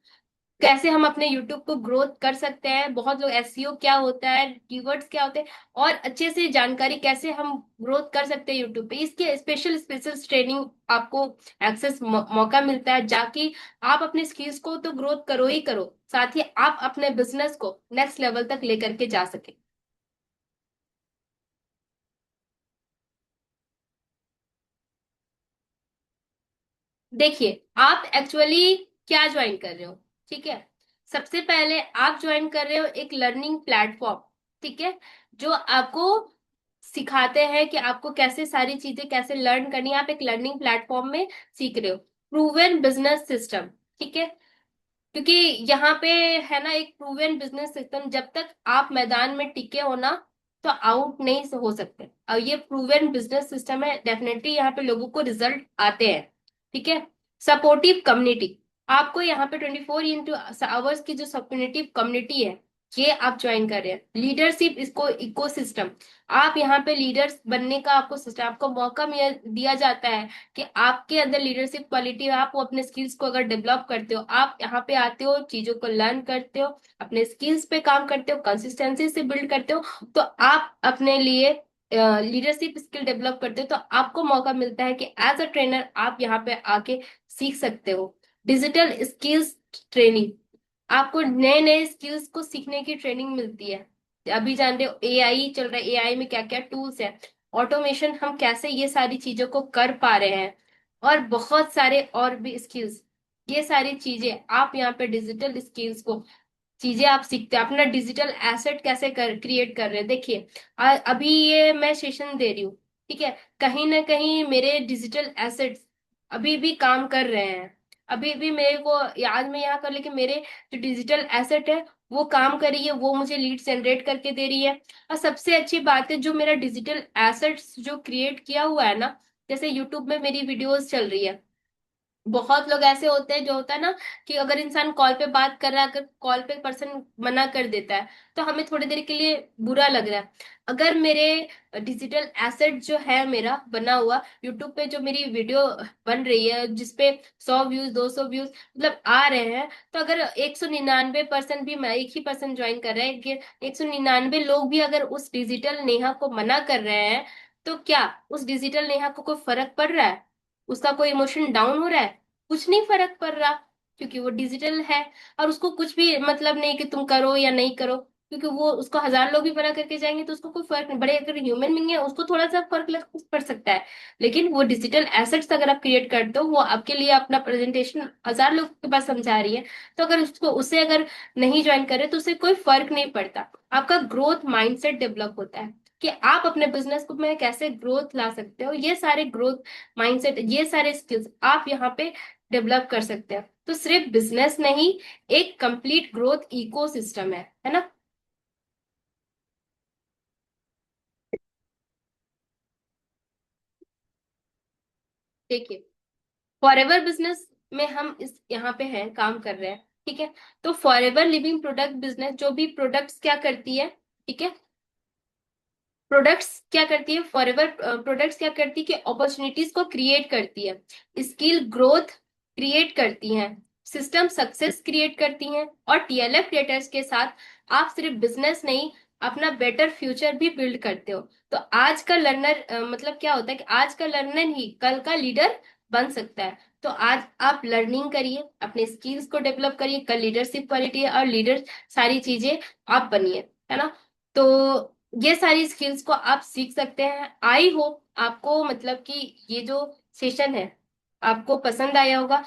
कैसे हम अपने यूट्यूब को ग्रोथ कर सकते हैं, बहुत लोग एसईओ क्या होता है, कीवर्ड्स क्या होते हैं, और अच्छे से जानकारी कैसे हम ग्रोथ कर सकते हैं यूट्यूब पे, इसके स्पेशल स्पेशल ट्रेनिंग आपको एक्सेस मौका मिलता है, जाकि आप अपने स्किल्स को तो ग्रोथ करो ही करो, साथ ही आप अपने बिजनेस को नेक्स्ट लेवल तक लेकर के जा सके। देखिए, आप एक्चुअली क्या ज्वाइन कर रहे हो। ठीक है। सबसे पहले आप ज्वाइन कर रहे हो एक लर्निंग प्लेटफॉर्म। ठीक है। जो आपको सिखाते हैं कि आपको कैसे सारी चीजें कैसे लर्न करनी है, आप एक लर्निंग प्लेटफॉर्म में सीख रहे हो। Proven business system. ठीक है। क्योंकि यहाँ पे है ना एक प्रूवन बिजनेस सिस्टम, जब तक आप मैदान में टिके हो ना, तो आउट नहीं हो सकते, और ये प्रूवन बिजनेस सिस्टम है, डेफिनेटली यहाँ पे लोगों को रिजल्ट आते हैं। ठीक है। सपोर्टिव कम्युनिटी, आपको यहाँ पे 24/7 की जो सपोर्टिव कम्युनिटी है, ये आप ज्वाइन कर रहे हैं। लीडरशिप इसको इकोसिस्टम, आप यहाँ पे लीडर्स बनने का आपको सिस्टम, आपको मौका दिया जाता है कि आपके अंदर लीडरशिप क्वालिटी है, आप वो अपने स्किल्स को अगर डेवलप करते हो, आप यहाँ पे आते हो, चीजों को लर्न करते हो, अपने स्किल्स पे काम करते हो, कंसिस्टेंसी से बिल्ड करते हो, तो आप अपने लिए लीडरशिप स्किल डेवलप करते हो, तो आपको मौका मिलता है कि एज अ ट्रेनर आप यहाँ पे आके सीख सकते हो। डिजिटल स्किल्स ट्रेनिंग, आपको नए नए स्किल्स को सीखने की ट्रेनिंग मिलती है। अभी जान रहे हो एआई चल रहा है, एआई में क्या क्या टूल्स है, ऑटोमेशन, हम कैसे ये सारी चीजों को कर पा रहे हैं, और बहुत सारे और भी स्किल्स। ये सारी चीजें आप यहाँ पे डिजिटल स्किल्स को चीजें आप सीखते हैं, अपना डिजिटल एसेट कैसे क्रिएट कर रहे हैं। देखिए अभी ये मैं सेशन दे रही हूँ, ठीक है, कहीं ना कहीं मेरे डिजिटल एसेट्स अभी भी काम कर रहे हैं, अभी भी मेरे को आज मैं यहाँ कर, लेकिन मेरे जो डिजिटल एसेट है वो काम कर रही है, वो मुझे लीड जनरेट करके दे रही है। और सबसे अच्छी बात है, जो मेरा डिजिटल एसेट्स जो क्रिएट किया हुआ है ना, जैसे यूट्यूब में मेरी वीडियोस चल रही है, बहुत लोग ऐसे होते हैं, जो होता है ना कि अगर इंसान कॉल पे बात कर रहा है, अगर कॉल पे पर्सन मना कर देता है, तो हमें थोड़ी देर के लिए बुरा लग रहा है। अगर मेरे डिजिटल एसेट जो है मेरा बना हुआ यूट्यूब पे, जो मेरी वीडियो बन रही है जिसपे 100 व्यूज 200 व्यूज मतलब आ रहे हैं, तो अगर 199% भी, मैं एक ही पर्सन ज्वाइन कर रहे हैं कि 199 लोग भी अगर उस डिजिटल नेहा को मना कर रहे हैं, तो क्या उस डिजिटल नेहा को कोई फर्क पड़ रहा है? उसका कोई इमोशन डाउन हो रहा है? कुछ नहीं फर्क पड़ रहा, क्योंकि वो डिजिटल है। और उसको कुछ भी मतलब नहीं कि तुम करो या नहीं करो, क्योंकि वो उसको 1000 लोग भी मना करके जाएंगे तो उसको कोई फर्क नहीं। बड़े अगर ह्यूमन बीइंग है, उसको थोड़ा सा फर्क लग पड़ सकता है, लेकिन वो डिजिटल एसेट्स अगर आप क्रिएट करते हो, वो आपके लिए अपना प्रेजेंटेशन 1000 लोग के पास समझा रही है, तो अगर उसको उसे अगर नहीं ज्वाइन करे तो उसे कोई फर्क नहीं पड़ता। आपका ग्रोथ माइंडसेट डेवलप होता है कि आप अपने बिजनेस को में कैसे ग्रोथ ला सकते हो। ये सारे ग्रोथ माइंडसेट, ये सारे स्किल्स आप यहाँ पे डेवलप कर सकते हैं। तो सिर्फ बिजनेस नहीं, एक कंप्लीट ग्रोथ इकोसिस्टम है ना। देखिए, फॉरएवर बिजनेस में हम इस यहाँ पे हैं, काम कर रहे हैं, ठीक है। तो फॉरएवर लिविंग प्रोडक्ट बिजनेस, जो भी प्रोडक्ट्स क्या करती है, ठीक है, प्रोडक्ट्स क्या करती है, फॉरएवर प्रोडक्ट्स क्या करती है कि अपॉर्चुनिटीज को क्रिएट करती है, स्किल ग्रोथ क्रिएट करती हैं, सिस्टम सक्सेस क्रिएट करती हैं, और टीएलएफ क्रिएटर्स के साथ आप सिर्फ बिजनेस नहीं, अपना बेटर फ्यूचर भी बिल्ड करते हो। तो आज का लर्नर मतलब क्या होता है कि आज का लर्नर ही कल का लीडर बन सकता है। तो आज आप लर्निंग करिए, अपने स्किल्स को डेवलप करिए, कल लीडरशिप क्वालिटी है और लीडर सारी चीजें आप बनिए, है ना। तो ये सारी स्किल्स को आप सीख सकते हैं। आई होप आपको मतलब कि ये जो सेशन है आपको पसंद आया होगा।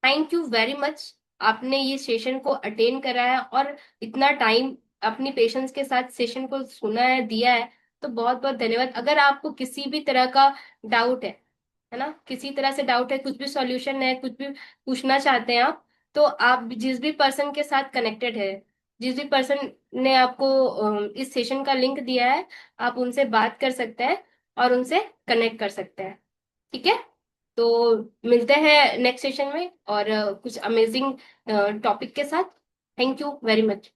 थैंक यू वेरी मच, आपने ये सेशन को अटेंड करा है और इतना टाइम अपनी पेशेंस के साथ सेशन को सुना है, दिया है, तो बहुत बहुत धन्यवाद। अगर आपको किसी भी तरह का डाउट है ना, किसी तरह से डाउट है, कुछ भी सॉल्यूशन है, कुछ भी पूछना चाहते हैं आप, तो आप जिस भी पर्सन के साथ कनेक्टेड है, जिस भी पर्सन ने आपको इस सेशन का लिंक दिया है, आप उनसे बात कर सकते हैं और उनसे कनेक्ट कर सकते हैं, ठीक है। तो मिलते हैं नेक्स्ट सेशन में और कुछ अमेजिंग टॉपिक के साथ। Thank you very much.